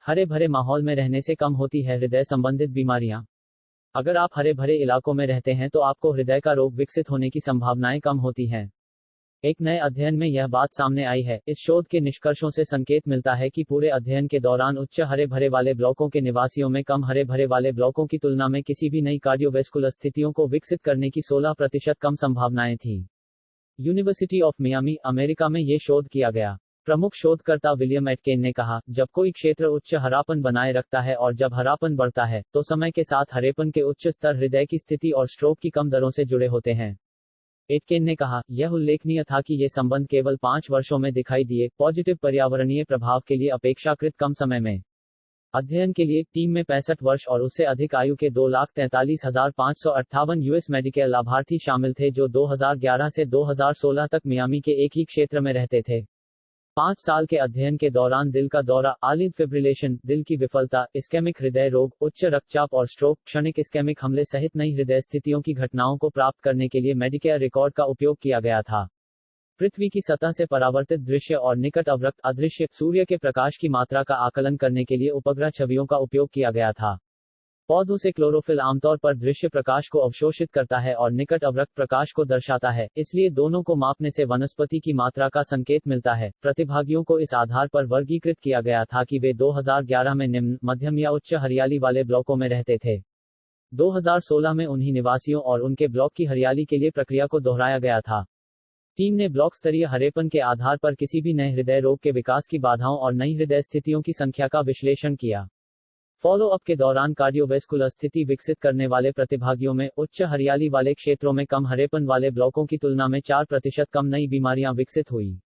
हरे भरे माहौल में रहने से कम होती है हृदय संबंधित बीमारियां। अगर आप हरे भरे इलाकों में रहते हैं तो आपको हृदय का रोग विकसित होने की संभावनाएं कम होती हैं। एक नए अध्ययन में यह बात सामने आई है। इस शोध के निष्कर्षों से संकेत मिलता है कि पूरे अध्ययन के दौरान उच्च हरे भरे वाले ब्लॉकों के निवासियों में कम हरे भरे वाले ब्लॉकों की तुलना में किसी भी नई कार्डियोवैस्कुलर स्थितियों को विकसित करने की 16% कम संभावनाएं थीं। यूनिवर्सिटी ऑफ मियामी, अमेरिका में ये शोध किया गया। प्रमुख शोधकर्ता विलियम एटकेन ने कहा, जब कोई क्षेत्र उच्च हरापन बनाए रखता है और जब हरापन बढ़ता है, तो समय के साथ हरेपन के उच्च स्तर हृदय की स्थिति और स्ट्रोक की कम दरों से जुड़े होते हैं। एटकेन ने कहा, यह उल्लेखनीय था कि ये संबंध केवल 5 वर्षों में दिखाई दिए, पॉजिटिव पर्यावरणीय प्रभाव के लिए अपेक्षाकृत कम समय में। अध्ययन के लिए टीम में 65 वर्ष और उससे अधिक आयु के 2,43,558 यूएस मेडिकेल लाभार्थी शामिल थे जो 2011 से 2016 तक मियामी के एक ही क्षेत्र में रहते थे। 5 साल के अध्ययन के दौरान दिल का दौरा, आलिद फिब्रिलेशन, दिल की विफलता, इस्केमिक हृदय रोग, उच्च रक्तचाप और स्ट्रोक, क्षणिक इस्केमिक हमले सहित नई हृदय स्थितियों की घटनाओं को प्राप्त करने के लिए मेडिकेयर रिकॉर्ड का उपयोग किया गया था। पृथ्वी की सतह से परावर्तित दृश्य और निकट अवरक्त अदृश्य सूर्य के प्रकाश की मात्रा का आकलन करने के लिए उपग्रह छवियों का उपयोग किया गया था। पौधों से क्लोरोफिल आमतौर पर दृश्य प्रकाश को अवशोषित करता है और निकट अवरक्त प्रकाश को दर्शाता है, इसलिए दोनों को मापने से वनस्पति की मात्रा का संकेत मिलता है। प्रतिभागियों को इस आधार पर वर्गीकृत किया गया था कि वे 2011 में निम्न, मध्यम या उच्च हरियाली वाले ब्लॉकों में रहते थे। 2016 में उन्हीं निवासियों और उनके ब्लॉक की हरियाली के लिए प्रक्रिया को दोहराया गया था। टीम ने ब्लॉक स्तरीय हरेपन के आधार पर किसी भी नए हृदय रोग के विकास की बाधाओं और नई हृदय स्थितियों की संख्या का विश्लेषण किया। फॉलो अप के दौरान कार्डियोवैस्कुलर स्थिति विकसित करने वाले प्रतिभागियों में उच्च हरियाली वाले क्षेत्रों में कम हरेपन वाले ब्लॉकों की तुलना में 4% कम नई बीमारियां विकसित हुई।